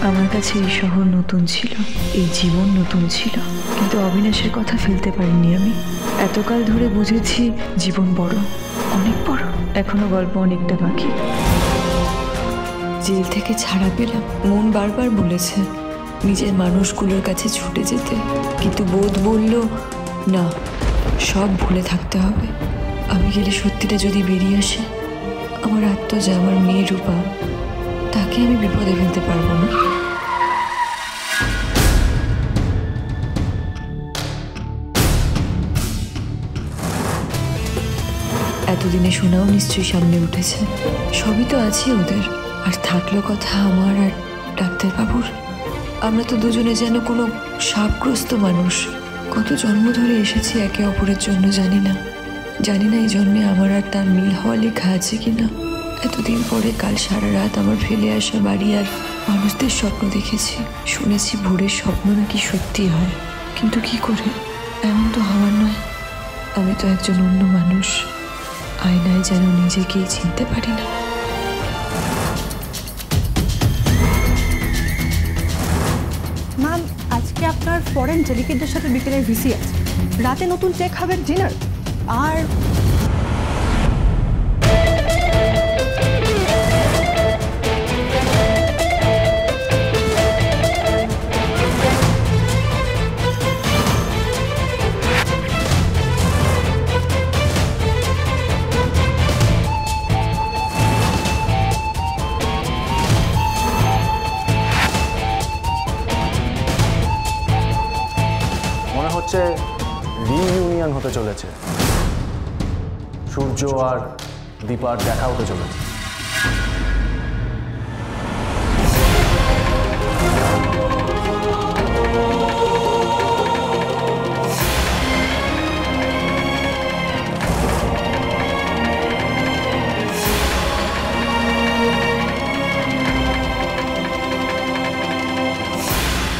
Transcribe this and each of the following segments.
আমার কাছে এই শহর নতুন ছিল, এই জীবন নতুন ছিল, কিন্তু অবিনাশের কথা ফেলতে পারিনি আমি। এতকাল ধরে বুঝেছি জীবন বড়, অনেক বড়। এখনো গল্প অনেকটা বাকি। জেল থেকে ছাড়া পেলাম, মন বারবার বলেছে নিজের মানুষগুলোর কাছে ছুটে যেতে, কিন্তু বোধ বলল না, সব ভুলে থাকতে হবে। আমি গেলে সত্যিটা যদি বেরিয়ে আসে, আমার আত্মজা, আমার মেয়ে রূপা, তাকে আমি বিপদে ফেলতে পারবো না। এতদিনে শোনাও নিশ্চয়ই সামনে উঠেছে। সবই তো আছে ওদের, আর থাকলো কথা আমার আর ডাক্তারবাবুর। আমরা তো দুজনে যেন কোনো সাপগ্রস্ত মানুষ। কত জন্ম ধরে এসেছি একে অপরের জন্য, জানি না এই জন্মে আমার আর তার মিল হওয়া লেখা আছে কিনা। এতদিন পরে কাল সারা রাত আমার ফেলে আসা বাড়ি আর মানুষদের স্বপ্ন দেখেছি, শুনেছি ভোরের স্বপ্ন নাকি সত্যি হয়, কিন্তু কি করে? এমন তো হওয়ার নয়। আমি তো একজন অন্য মানুষ, আয়নায় যেন নিজেকেই চিনতে পারি না। ম্যাম, আজকে আপনার ফরেন ডেলিগেটদের সাথে বিকেলে ভিসি আছে, রাতে নতুন টেক হাবের ডিনার, আর রিইউনিয়ন হতে চলেছে, সূর্য আর দীপার দেখা হতে চলেছে।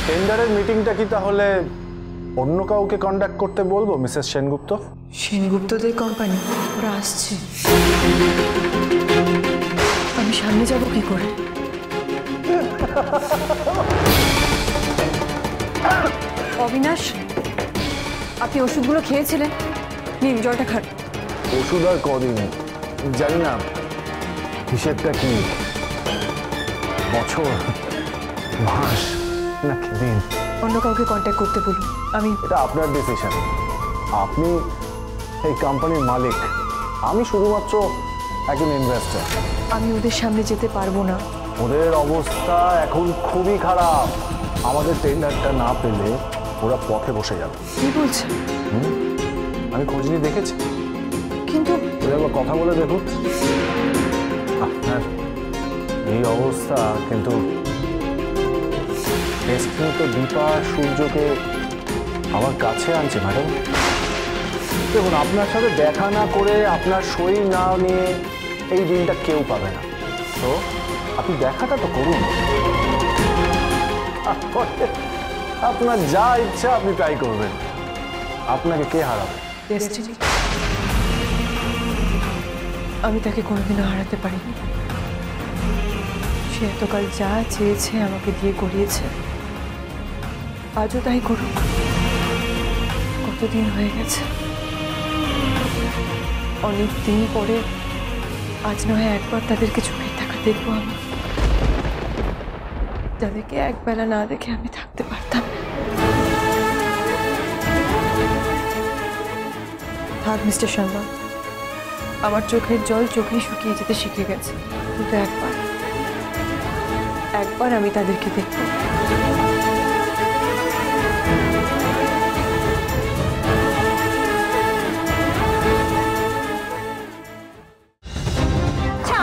টেন্ডারের মিটিংটা কি তাহলে অন্য কাউকে কন্ডাক্ট করতে বলবো, মিসেস সেনগুপ্ত? সেনগুপ্তদের কোম্পানি, ওরা আসছে। আমি সামনে যাব কি করে? অবিনাশ, আপনি ওষুধগুলো খেয়েছিলেন, নিন জলটা খান। ওষুধ আর কদিন, জানি না হিসেবটা কি, বছর, মাস নাকি দিন। অন্য কাউকে কন্ট্যাক্ট করতে বলুন। এটা আপনার ডিসিশন, আপনি এই কোম্পানির মালিক, আমি শুধুমাত্র একজন ইনভেস্টর। আমি ওদের সামনে যেতে পারবো না। ওদের অবস্থা এখন খুবই খারাপ, আমাদের টেন্ডারটা না পেলে ওরা পথে বসে যাবে। কি বলছেন? আমি খোঁজ নিয়ে দেখেছি, কিন্তু একবার কথা বলে দেখুন। আপনার এই অবস্থা, কিন্তু ডেস্টিনি তো দীপা সূর্যকে আমার কাছে আনছে ম্যাডাম। দেখুন, আপনার সাথে দেখা না করে, আপনার সই না নিয়ে এই দিনটা কেউ পাবে না, তো আপনি দেখাটা তো করুন। আপনার যা ইচ্ছা আপনি তাই করবেন, আপনাকে কে হারাবে? ডেস্টিনি, আমি তাকে কোনোদিনও হারাতে পারিনি। সে এতকাল যা চেয়েছে আমাকে দিয়ে করিয়েছে, আজও তাই করুক। কতদিন হয়ে গেছে, অনেক দিন পরে আজ নয় একবার তাদেরকে চোখের দেখা দেখবো আমি, যাদেরকে একবেলা না দেখে আমি থাকতে পারতাম না। থাক মিস্টার শর্মা, আমার চোখের জল চোখেই শুকিয়ে যেতে শিখে গেছে, কিন্তু একবার আমি তাদেরকে দেখব।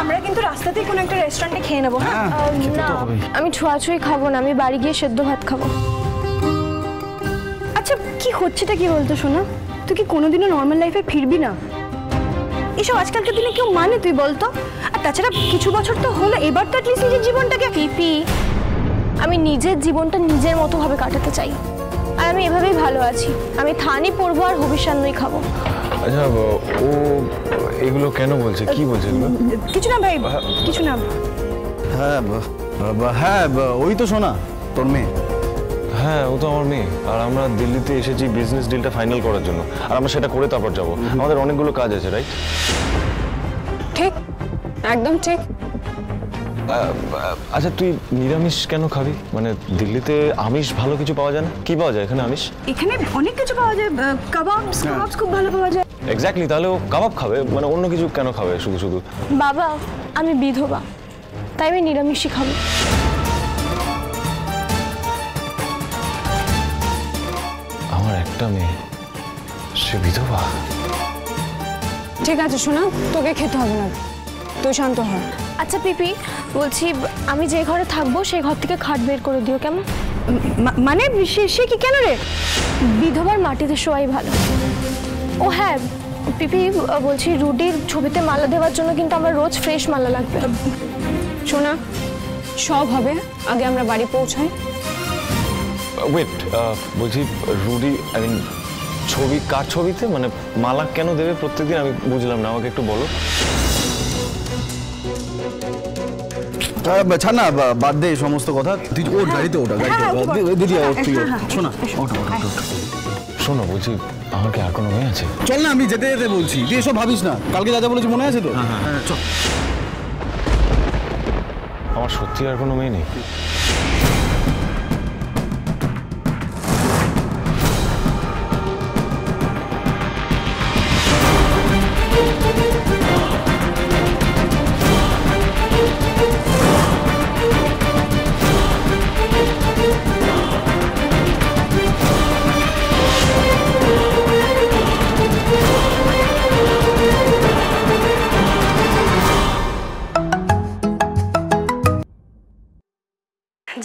আমরা কিন্তু রাস্তাতেই কোনো একটা রেস্টুরেন্টে খেয়ে নেবো। না, আমি ছোঁয়াছুঁই খাবো না, আমি বাড়ি গিয়ে সেদ্ধ ভাত খাবো। আচ্ছা, কি হচ্ছেটা কি বলতো শোনা? তুই কি কোনোদিনও নর্মাল লাইফে ফিরবি না? এসব আজকালকার দিনে কেউ মানে, তুই বলতো? আর তাছাড়া কিছু বছর তো হলো, এবার তো অ্যাটলিস্ট নিজের জীবনটাকে। পিপি, আমি নিজের জীবনটা নিজের মতো ভাবে কাটাতে চাই, আর আমি এভাবেই ভালো আছি। আমি থানি পড়বো আর হবিষ্যান্নই খাবো। আচ্ছা, ও এগুলো কেন বলছে, কি বলছে এগুলো? কিছু না ভাই, কিছু না। হ্যাঁ, হ্যাঁ, ওই তো শোনা তোর মেয়ে। হ্যাঁ, ও তো আমার মেয়ে। আর আমরা দিল্লিতে এসেছি বিজনেস ডিলটা ফাইনাল করার জন্য। আর আমরা সেটা করে তারপর যাব। আমাদের অনেকগুলো কাজ আছে, রাইট? ঠিক, একদম ঠিক। আচ্ছা, তুই নিরামিষ কেন খাবি? মানে দিল্লিতে আমিষ ভালো কিছু পাওয়া যায় না? কি পাওয়া যায় এখানে আমিষ? এখানে অনেক কিছু পাওয়া যায়, কাবাব খুব ভালো পাওয়া যায়। এক্স্যাক্টলি, তাহলে ও কাবাব খাবে, মানে অন্য কিছু কেন খাবে শুধু শুধু? বাবা, আমি বিধবা, তাই আমি নিরামিষই খাবো। আমার একটা মেয়ে, সে বিধবা? ঠিক আছে সোনা, তোকে খেতে হবে না, তুই শান্ত হ। আচ্ছা পিপি, বলছি আমি যে ঘরে থাকবো সেই ঘর থেকে খাট বের করে দিও, কেমন? মানে সে কি কেন রে? বিধবার মাটিতে শোয়াই ভালো। ও হ্যাঁ পিপি, বলছি রুডির ছবিতে মালা দেওয়ার জন্য কিন্তু আমার রোজ ফ্রেশ মালা লাগবে। সোনা, সব হবে, আগে আমরা বাড়ি পৌঁছাই। ওয়েট, বলছি রুডি, আই মিন ছবি, কার ছবিতে? মানে মালা কেন দেবে প্রত্যেকদিন? আমি বুঝলাম না, আমাকে একটু বলো। ছাড় না, বাদ দে এই সমস্ত কথা। তুই ওর গাড়িতে, ওটা দিদি, শোনা, শোনো, বলছি আমার কি আর কোনো মেয়ে আছে? চল না, আমি যেতে যেতে বলছি, তুই এসব ভাবিস না। কালকে যা যা বলেছি মনে আছে তো? হ্যাঁ, চল। আমার সত্যি আর কোনো মেয়ে নেই?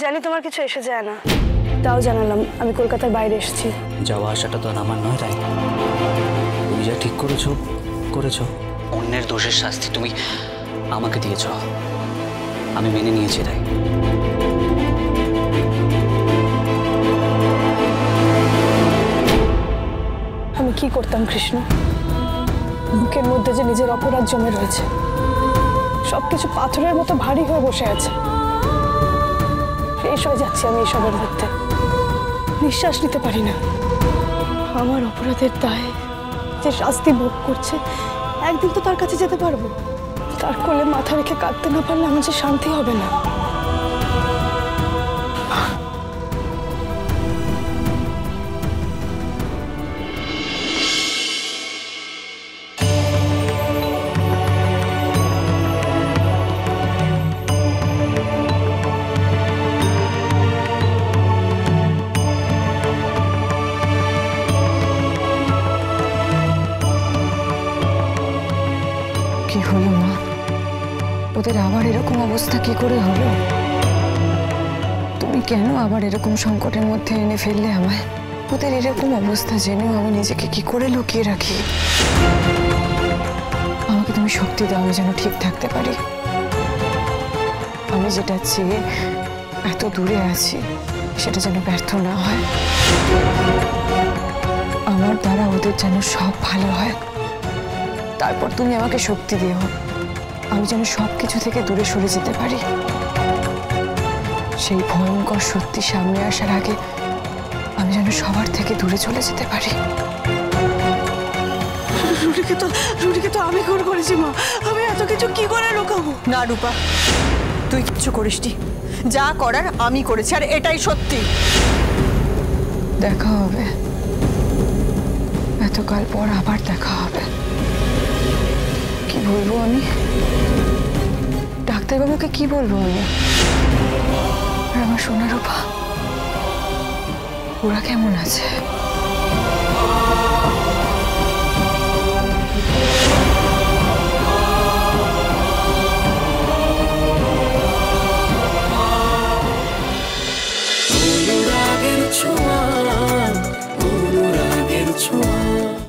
জানি তোমার কিছু এসে যায় না, তাও জানালাম আমি কলকাতার বাইরে এসেছি। যাওয়া আসাটা তো আর আমার নয়, তাই তুমি যা ঠিক করেছো। অন্যের দোষের শাস্তি তুমি আমাকে দিয়েছ, আমি মেনে নিয়েছি, তাই। আমি কি করতাম কৃষ্ণ? বুকের মধ্যে যে নিজের অপরাধ জমে রয়েছে, সবকিছু পাথরের মতো ভারী হয়ে বসে আছে। শেষ হয়ে যাচ্ছি আমি এসবের মধ্যে, নিঃশ্বাস নিতে পারি না। আমার অপরাধের দায় যে শাস্তি ভোগ করছে, একদিন তো তার কাছে যেতে পারবো। তার কোলে মাথা রেখে কাঁদতে না পারলে আমার যে শান্তি হবে না। কি হলো মা? ওদের আবার এরকম অবস্থা কি করে হলো? তুমি কেন আবার এরকম সংকটের মধ্যে এনে ফেললে আমায়? ওদের এরকম অবস্থা জেনেও আমি নিজেকে কি করে লুকিয়ে রাখি? আমাকে তুমি শক্তি দাও, আমি যেন ঠিক থাকতে পারি। আমি যেটা চেয়ে এত দূরে আছি সেটা যেন ব্যর্থ না হয়। আমার দ্বারা ওদের যেন সব ভালো হয়। তারপর তুমি আমাকে শক্তি দিও, আমি যেন সব কিছু থেকে দূরে সরে যেতে পারি। সেই ভয়ঙ্কর সত্যি সামনে আসার আগে আমি যেন সবার থেকে দূরে চলে যেতে পারি। রুডিকে তো আমি খুন করেছি মা, আমি এত কিছু কি করে লুকাবো? না রূপা, তুই কিচ্ছু করিসনি, যা করার আমি করেছি, আর এটাই সত্যি। দেখা হবে, এতকাল পর আবার দেখা হবে। কি বলবো আমি? ডাক্তারবাবুকে কি বলবো আমি? আর আমার সোনা রূপা, ওরা কেমন আছে?